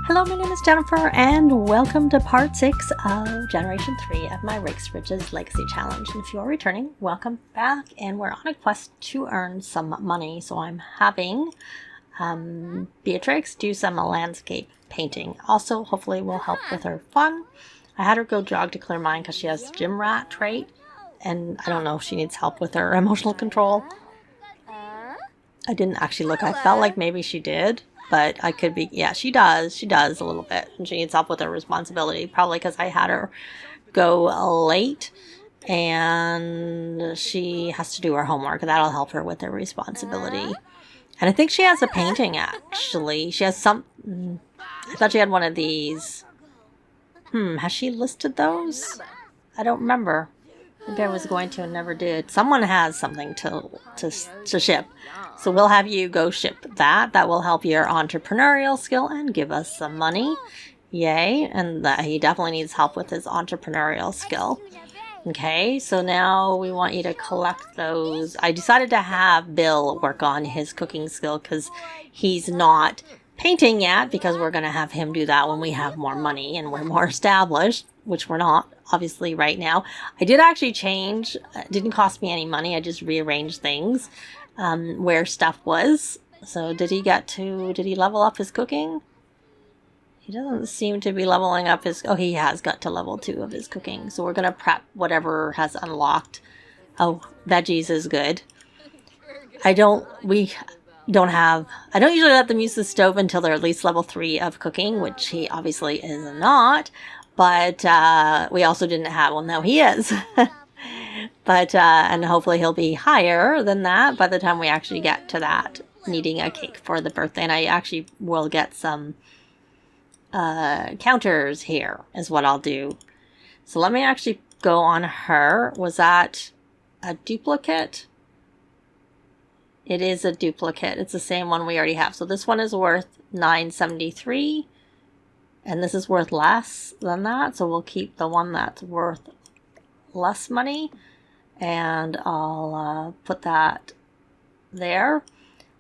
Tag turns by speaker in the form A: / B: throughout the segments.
A: Hello, my name is Jennifer, and welcome to part 6 of Generation 3 of my Rakes Riches Legacy Challenge. And if you are returning, welcome back, and we're on a quest to earn some money. So I'm having Beatrix do some landscape painting. Also, hopefully will help with her fun. I had her go jog to clear mind because she has gym rat trait, and I don't know if she needs help with her emotional control. I didn't actually look. I felt like maybe she did. But I could be, yeah, she does a little bit. And she needs help with her responsibility, probably because I had her go late and she has to do her homework. That'll help her with her responsibility. And I think she has a painting, actually. She has some, I thought she had one of these. Has she listed those? I don't remember. Maybe I was going to and never did. Someone has something to ship. So we'll have you go ship that. That will help your entrepreneurial skill and give us some money. Yay. And he definitely needs help with his entrepreneurial skill. Okay, so now we want you to collect those. I decided to have Bill work on his cooking skill because he's not painting yet, because we're going to have him do that when we have more money and we're more established, which we're not, obviously, right now. I did actually change. It didn't cost me any money. I just rearranged things where stuff was. So did he level up his cooking? He doesn't seem to be leveling up his, oh, he has got to level 2 of his cooking. So we're going to prep whatever has unlocked. Oh, veggies is good. I don't usually let them use the stove until they're at least level 3 of cooking, which he obviously is not. But we also didn't have, well, now he is. But, and hopefully he'll be higher than that by the time we actually get to that, needing a cake for the birthday. And I actually will get some counters here is what I'll do. So let me actually go on her. Was that a duplicate? It is a duplicate. It's the same one we already have. So this one is worth $9.73. And this is worth less than that. So we'll keep the one that's worth less money. And I'll put that there.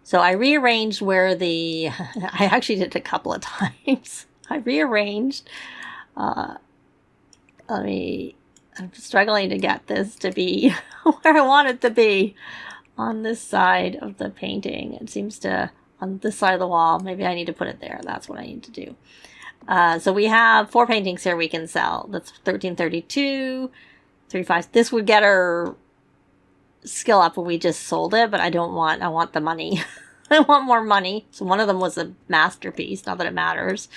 A: So I rearranged where the... I actually did it a couple of times. I rearranged. I'm struggling to get this to be where I want it to be on this side of the painting. It seems to... on this side of the wall. Maybe I need to put it there. That's what I need to do. So we have 4 paintings here we can sell. That's $13.32, $35. This would get our skill up when we just sold it, but I want the money. I want more money. So one of them was a masterpiece, not that it matters.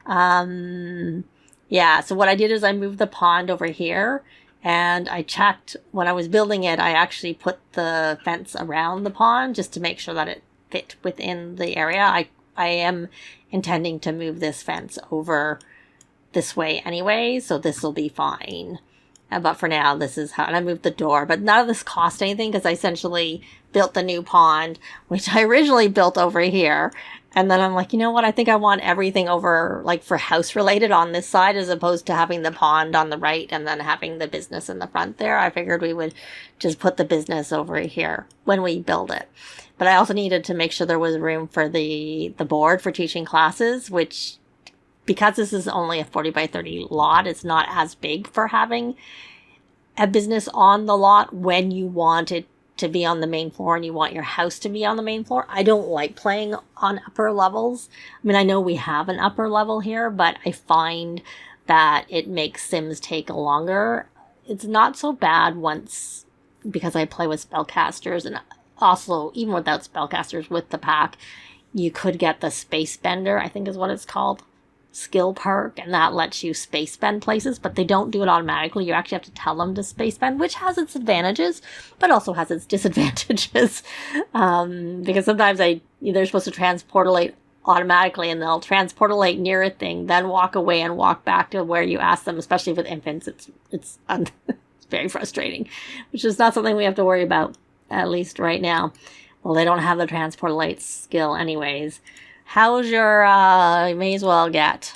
A: Yeah, so what I did is I moved the pond over here, and I checked when I was building it. I actually put the fence around the pond just to make sure that it fit within the area. I am intending to move this fence over this way anyway, so this will be fine. But for now, this is how, and I moved the door, but none of this cost anything because I essentially built the new pond, which I originally built over here. And then I'm like, you know what? I think I want everything over, like, for house related on this side, as opposed to having the pond on the right and then having the business in the front there. I figured we would just put the business over here when we build it. But I also needed to make sure there was room for the board for teaching classes, which, because this is only a 40 by 30 lot, it's not as big for having a business on the lot when you want it to be on the main floor and you want your house to be on the main floor. I don't like playing on upper levels. I mean, I know we have an upper level here, but I find that it makes Sims take longer. It's not so bad once, because I play with spellcasters, and also, even without spellcasters with the pack, you could get the Space Bender, I think is what it's called, skill perk, and that lets you space bend places, but they don't do it automatically. You actually have to tell them to space bend, which has its advantages, but also has its disadvantages. Because sometimes they're supposed to transportalate automatically, and they'll transportalate near a thing, then walk away and walk back to where you ask them, especially with infants. It's very frustrating, which is not something we have to worry about, at least right now. Well, they don't have the transportalate skill anyways. How's your, you may as well get,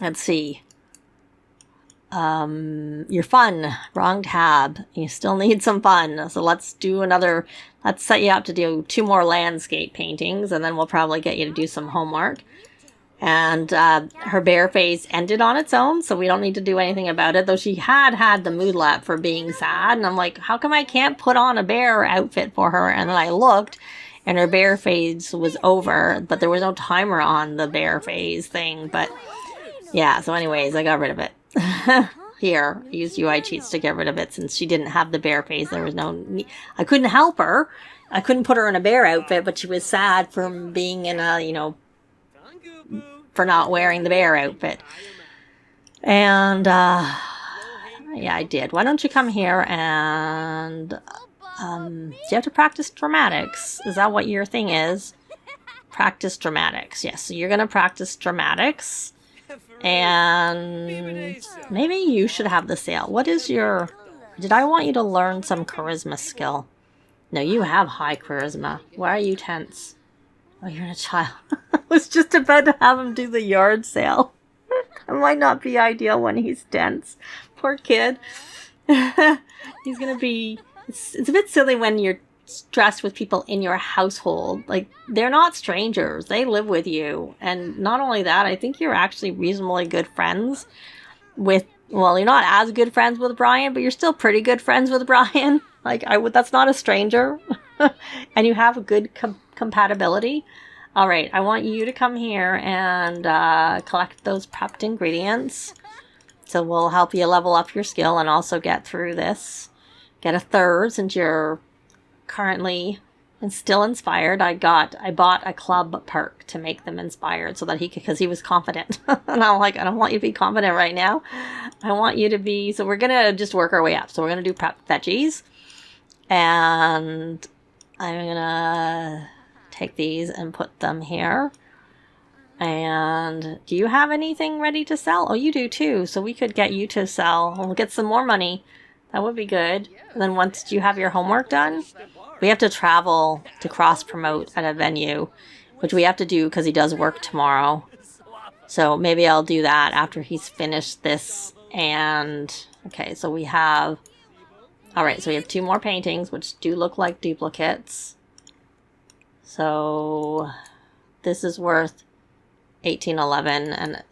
A: let's see, your fun, wrong tab. You still need some fun. So let's set you up to do 2 more landscape paintings, and then we'll probably get you to do some homework. And her bear phase ended on its own, so we don't need to do anything about it. Though she had the moodlet for being sad, and I'm like, how come I can't put on a bear outfit for her? And then I looked, and her bear phase was over, but there was no timer on the bear phase thing. But yeah, so anyways, I got rid of it. Here, I used UI cheats to get rid of it since she didn't have the bear phase. There was no need. I couldn't help her. I couldn't put her in a bear outfit, but she was sad from being in a, for not wearing the bear outfit. And yeah, I did. Why don't you come here and do you have to practice dramatics? Is that what your thing is? Practice dramatics. Yes, so you're going to practice dramatics. And maybe you should have the sale. What is your... Did I want you to learn some charisma skill? No, you have high charisma. Why are you tense? Oh, you're a child. I was just about to have him do the yard sale. It might not be ideal when he's tense. Poor kid. He's going to be... It's a bit silly when you're stressed with people in your household. Like, they're not strangers. They live with you. And not only that, I think you're actually reasonably good friends with... Well, you're not as good friends with Brian, but you're still pretty good friends with Brian. Like, that's not a stranger. And you have a good compatibility. All right, I want you to come here and collect those prepped ingredients. So we'll help you level up your skill and also get through this. Get a third since you're currently and still inspired. I bought a club perk to make them inspired so that because he was confident. And I'm like, I don't want you to be confident right now. I want you to be, so we're going to just work our way up. So we're going to do prep veggies. And I'm going to take these and put them here. And do you have anything ready to sell? Oh, you do too. So we could get you to sell. We'll get some more money. That would be good. And then once you have your homework done, we have to travel to cross-promote at a venue, which we have to do because he does work tomorrow. So maybe I'll do that after he's finished this. And, okay, so we have... All right, so we have 2 more paintings, which do look like duplicates. So this is worth $18.11, and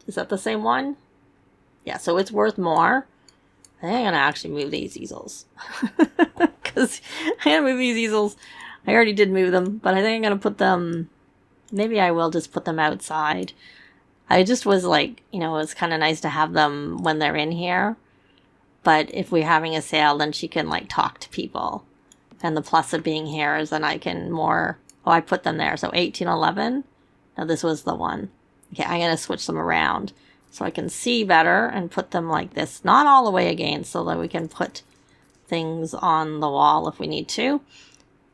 A: is that the same one? Yeah, so it's worth more. I think I'm going to actually move these easels. Because I'm going to move these easels. I already did move them, but I think I'm going to put them... Maybe I will just put them outside. I just was like, it's kind of nice to have them when they're in here. But if we're having a sale, then she can, talk to people. And the plus of being here is then I can more... Oh, I put them there. So $18.11. No, this was the one. Okay, I'm going to switch them around so I can see better and put them like this. Not all the way against, so that we can put things on the wall if we need to.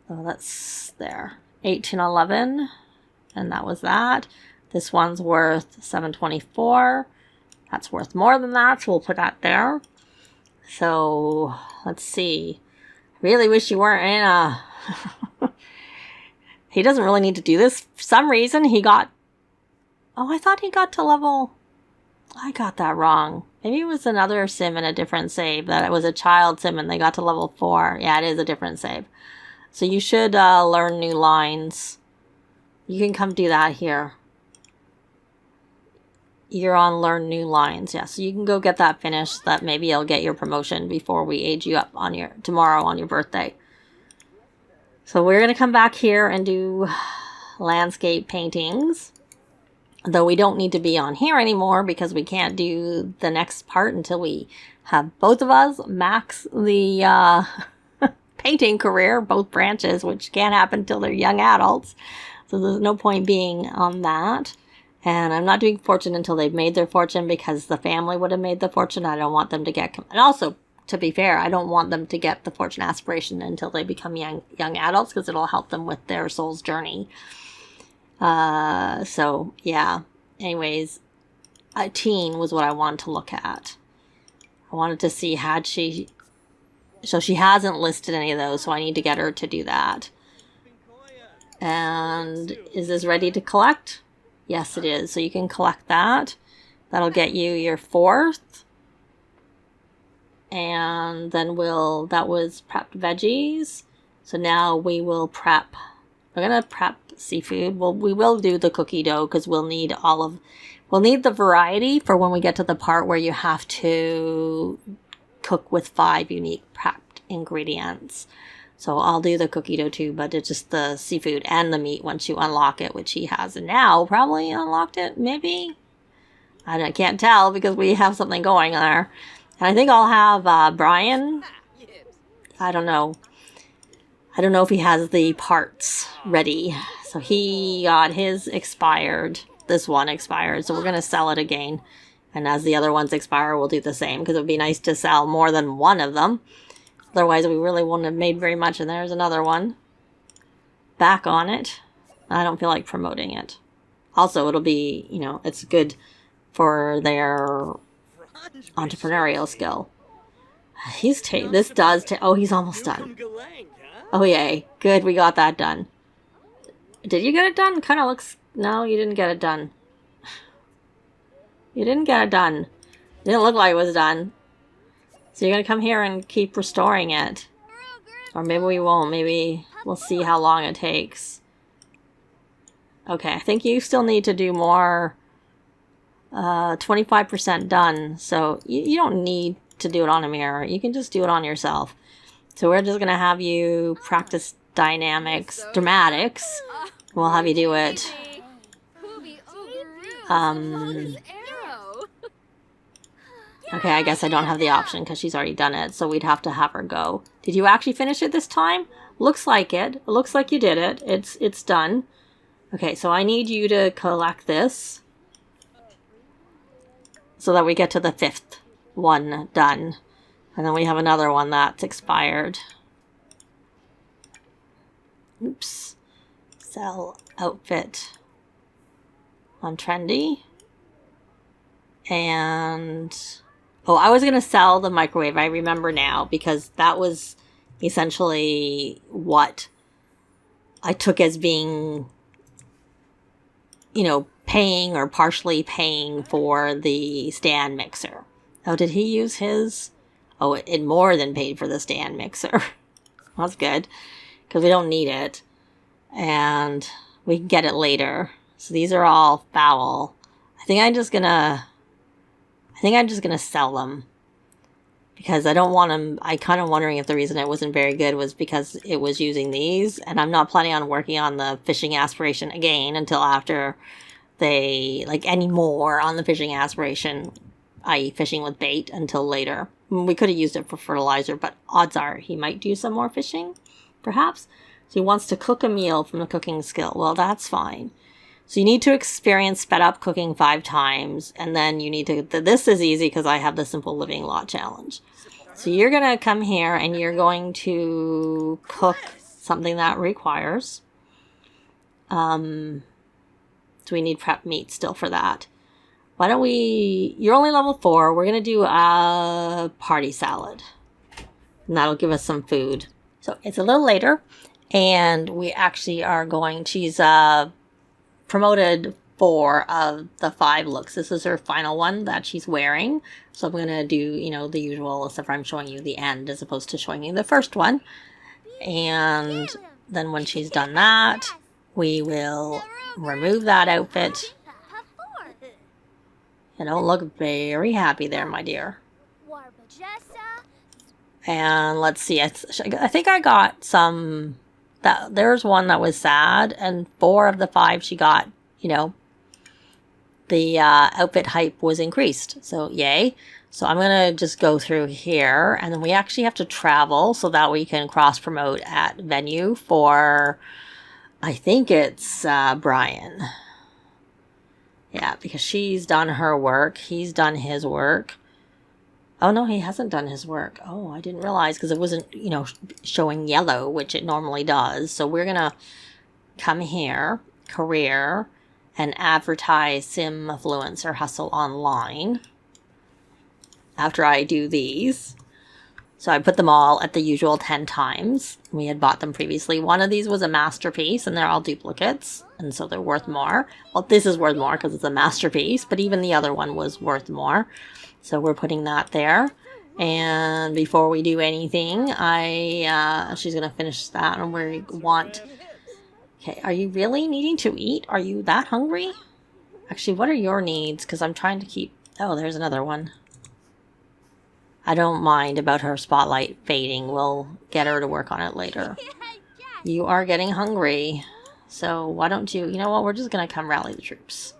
A: So that's there. $18.11. And that was that. This one's worth $7.24. That's worth more than that, so we'll put that there. So, let's see. I really wish you weren't in a... He doesn't really need to do this. For some reason, he got... Oh, I thought he got to level... I got that wrong. Maybe it was another sim in a different save. That it was a child sim and they got to level 4. Yeah, it is a different save. So you should learn new lines. You can come do that here. You're on learn new lines. Yeah, so you can go get that finished. That maybe you'll get your promotion before we age you up on tomorrow on your birthday. So we're going to come back here and do landscape paintings. Though we don't need to be on here anymore because we can't do the next part until we have both of us max the painting career, both branches, which can't happen until they're young adults. So there's no point being on that. And I'm not doing fortune until they've made their fortune because the family would have made the fortune. I don't want them to get... And also, to be fair, I don't want them to get the fortune aspiration until they become young adults because it'll help them with their soul's journey. So, yeah. Anyways, a teen was what I wanted to look at. I wanted to see had she... So she hasn't listed any of those, so I need to get her to do that. And is this ready to collect? Yes, it is. So you can collect that. That'll get you your 4th. And then that was prepped veggies. So now we will prep We're gonna prep seafood. Well, we will do the cookie dough because we'll need the variety for when we get to the part where you have to cook with 5 unique prepped ingredients. So I'll do the cookie dough too, but it's just the seafood and the meat once you unlock it, which he has now probably unlocked it, maybe. I can't tell because we have something going there. And I think I'll have Brian. I don't know. I don't know if he has the parts ready. So he got his expired. This one expired. So we're going to sell it again. And as the other ones expire, we'll do the same. Because it would be nice to sell more than one of them. Otherwise, we really wouldn't have made very much. And there's another one. Back on it. I don't feel like promoting it. Also, it'll be, you know, it's good for their entrepreneurial skill. Oh, he's almost done. Oh, yay. Good, we got that done. Did you get it done? Kind of looks... No, you didn't get it done. You didn't get it done. It didn't look like it was done. So you're going to come here and keep restoring it. Or maybe we won't. Maybe we'll see how long it takes. Okay, I think you still need to do more. 25% done. So you don't need to do it on a mirror. You can just do it on yourself. So we're just going to have you practice dramatics. We'll have you do it. Okay, I guess I don't have the option because she's already done it. So we'd have to have her go. Did you actually finish it this time? Looks like it. It looks like you did it. It's done. Okay, so I need you to collect this so that we get to the 5th one done. And then we have another one that's expired. Oops. Sell outfit on trendy. And... oh, I was going to sell the microwave. I remember now because that was essentially what I took as being, you know, paying or partially paying for the stand mixer. Oh, did he use his? Oh, it more than paid for the stand mixer. That's good because we don't need it and we can get it later. So these are all foul. I think I'm just gonna sell them because I don't want them. I kind of wondering if the reason it wasn't very good was because it was using these, and I'm not planning on working on the fishing aspiration again until after they, like, any more on the fishing aspiration, i.e. fishing with bait, until later. We could have used it for fertilizer, but odds are he might do some more fishing, perhaps. So he wants to cook a meal from the cooking skill. Well, that's fine. So you need to experience sped up cooking 5 times, and then you need to, this is easy because I have the simple living lot challenge. So you're going to come here and you're going to cook something that requires, so we need prep meat still for that. Why don't you're only level 4, we're going to do a party salad, and that'll give us some food. So it's a little later, and we actually are she's promoted 4 of the 5 looks. This is her final one that she's wearing. So I'm going to do, you know, the usual, except for I'm showing you the end as opposed to showing you the first one. And then when she's done that, we will remove that outfit. You don't look very happy there, my dear. And let's see, I think I got some... there's one that was sad, and 4 of the 5 she got, you know, the outfit hype was increased. So yay. So I'm going to just go through here, and then we actually have to travel so that we can cross promote at venue for, I think it's Brian. Yeah, because she's done her work. He's done his work. Oh, no, he hasn't done his work. Oh, I didn't realize because it wasn't, you know, showing yellow, which it normally does. So we're going to come here, career, and advertise Simfluencer Hustle online after I do these. So I put them all at the usual 10 times. We had bought them previously. One of these was a masterpiece, and they're all duplicates, and so they're worth more. Well, this is worth more because it's a masterpiece, but even the other one was worth more. So we're putting that there. And before we do anything, she's going to finish that. And we want... Okay, are you really needing to eat? Are you that hungry? Actually, what are your needs? Because I'm trying to keep... Oh, there's another one. I don't mind about her spotlight fading. We'll get her to work on it later. You are getting hungry. So why don't you... You know what? We're just going to come rally the troops.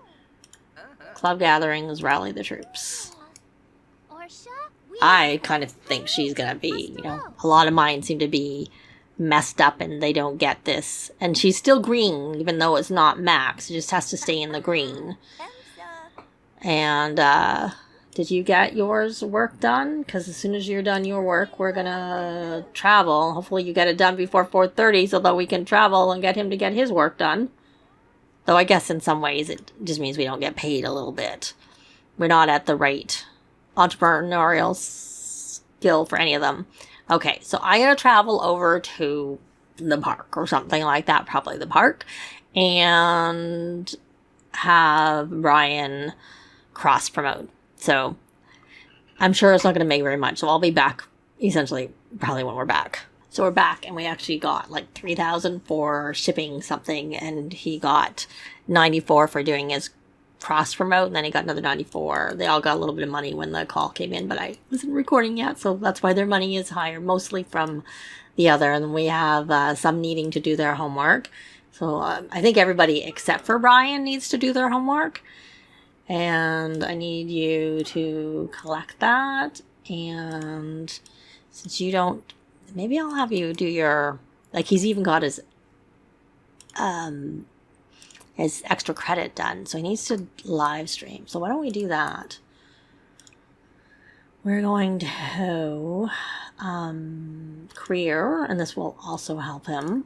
A: Club gatherings, rally the troops. I kind of think she's going to be, you know... A lot of mine seem to be messed up and they don't get this. And she's still green, even though it's not max. It just has to stay in the green. And, did you get yours work done? Because as soon as you're done your work, we're gonna travel. Hopefully you get it done before 4:30 so that we can travel and get him to get his work done. Though I guess in some ways it just means we don't get paid a little bit. We're not at the right entrepreneurial skill for any of them. Okay, so I'm going to travel over to the park or something like that, probably the park, and have Brian cross-promote. So I'm sure it's not going to make very much, so I'll be back essentially probably when we're back. So we're back, and we actually got like 3,000 for shipping something, and he got 94 for doing his cross-promote, and then he got another 94. They all got a little bit of money when the call came in, but I wasn't recording yet, so that's why their money is higher, mostly from the other. And we have some needing to do their homework. So I think everybody except for Brian needs to do their homework. And I need you to collect that. And since you don't, maybe I'll have you do your, like he's even got his extra credit done. So he needs to live stream. So why don't we do that? We're going to career, and this will also help him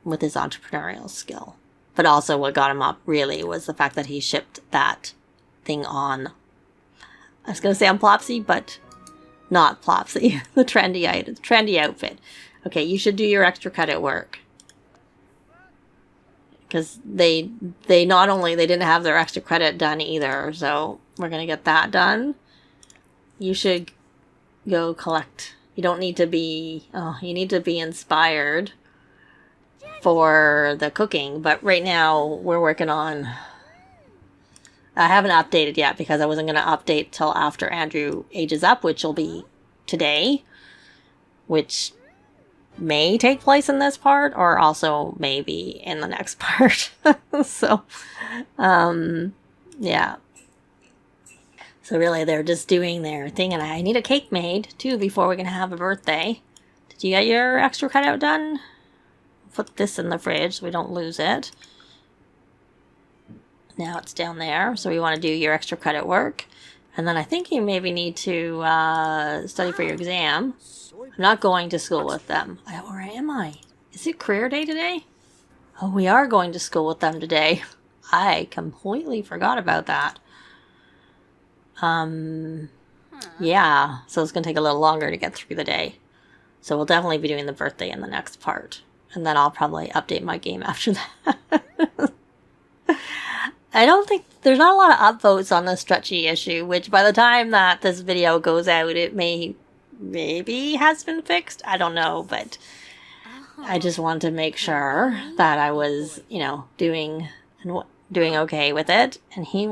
A: with his entrepreneurial skill. But also what got him up really was the fact that he shipped that thing on, I was going to say on Plopsy, but not Plopsy, the trendy outfit. Okay, you should do your extra credit work. Because they not only, they didn't have their extra credit done either, so we're going to get that done. You should go collect, you don't need to be, you need to be inspired for the cooking, but right now we're working on, I haven't updated yet because I wasn't going to update till after Andrew ages up, which will be today, which may take place in this part or also maybe in the next part. So, yeah. So really they're just doing their thing, and I need a cake made too before we can have a birthday. Did you get your extra cutout done? Put this in the fridge so we don't lose it. Now it's down there, so we want to do your extra credit work. And then I think you maybe need to study for your exam. I'm not going to school with them. Or am I? Is it career day today? Oh, we are going to school with them today. I completely forgot about that. Yeah, so it's going to take a little longer to get through the day. So we'll definitely be doing the birthday in the next part. And then I'll probably update my game after that. I don't think, there's not a lot of upvotes on the stretchy issue, which by the time that this video goes out, it maybe has been fixed. I don't know, but I just wanted to make sure that I was, you know, doing okay with it. And he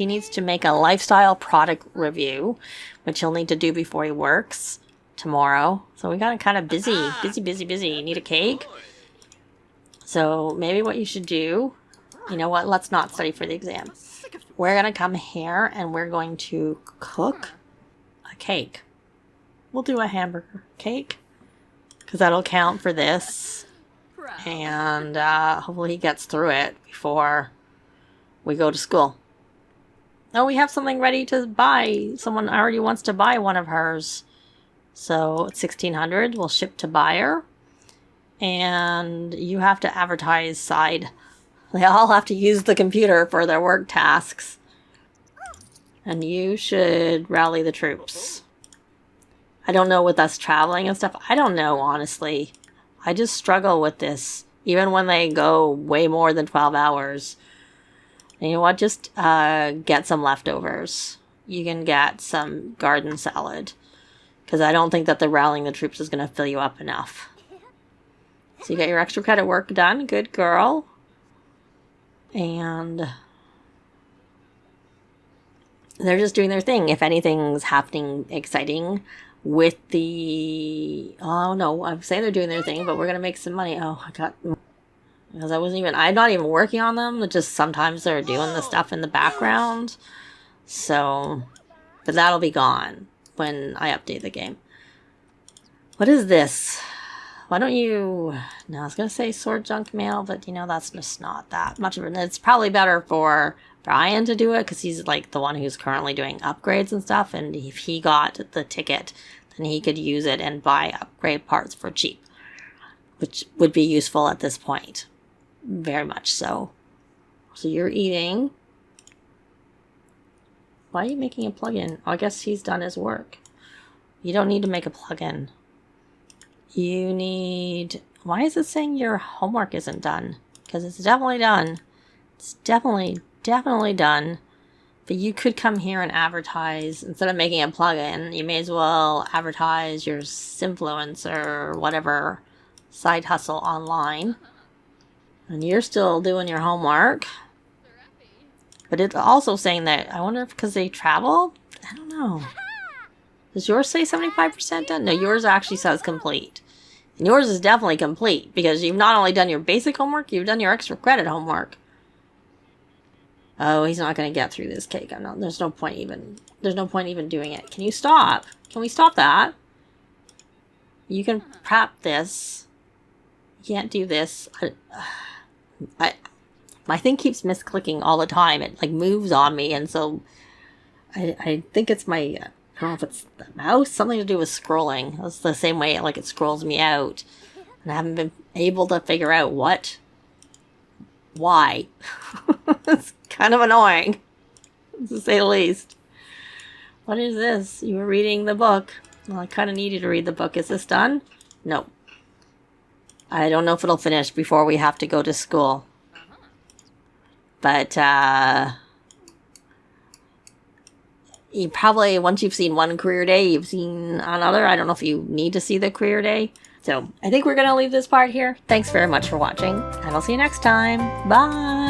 A: needs to make a lifestyle product review, which he'll need to do before he works tomorrow. So we got kind of busy. You need a cake. So maybe what you should do, you know what, let's not study for the exam. We're going to come here and we're going to cook a cake. We'll do a hamburger cake because that'll count for this. And hopefully he gets through it before we go to school. Oh, we have something ready to buy. Someone already wants to buy one of hers. So it's $1,600. We'll ship to buyer. And you have to advertise side. They all have to use the computer for their work tasks. And you should rally the troops. I don't know with us traveling and stuff. I don't know, honestly. I just struggle with this. Even when they go way more than 12 hours. And you know what? Just get some leftovers. You can get some garden salad. Because I don't think that the rallying the troops is going to fill you up enough. So you got your extra credit work done. Good girl. And they're just doing their thing. If anything's happening exciting with the... Oh, no, I'm saying they're doing their thing, but we're going to make some money. Oh, I got... Because I'm not even working on them. It's just sometimes they're doing the stuff in the background. So, but that'll be gone when I update the game. What is this? Why don't you... No, I was going to say sword junk mail, but you know, that's just not that much of it. It's probably better for Brian to do it because he's like the one who's currently doing upgrades and stuff. And if he got the ticket, then he could use it and buy upgrade parts for cheap, which would be useful at this point. Very much so. So you're eating. Why are you making a plugin? Oh, I guess he's done his work. You don't need to make a plugin. You need... Why is it saying your homework isn't done? Because it's definitely done. It's definitely done. But you could come here and advertise. Instead of making a plugin, you may as well advertise your Simfluencer or whatever side hustle online. And you're still doing your homework. But it's also saying that, I wonder if because they travel? I don't know. Does yours say 75% done? No, yours actually says complete. And yours is definitely complete because you've not only done your basic homework, you've done your extra credit homework. Oh, he's not going to get through this cake. There's no point even doing it. Can you stop? Can we stop that? You can prep this. You can't do this. My thing keeps misclicking all the time. It like moves on me, and so I think it's my, I don't know if it's the mouse, something to do with scrolling. It's the same way it scrolls me out, and I haven't been able to figure out why. It's kind of annoying, to say the least. What is this? You were reading the book. Well, I kind of need you to read the book. Is this done? No. I don't know if it'll finish before we have to go to school. But, you probably, once you've seen one career day, you've seen another. I don't know if you need to see the career day. So, I think we're going to leave this part here. Thanks very much for watching, and I'll see you next time. Bye!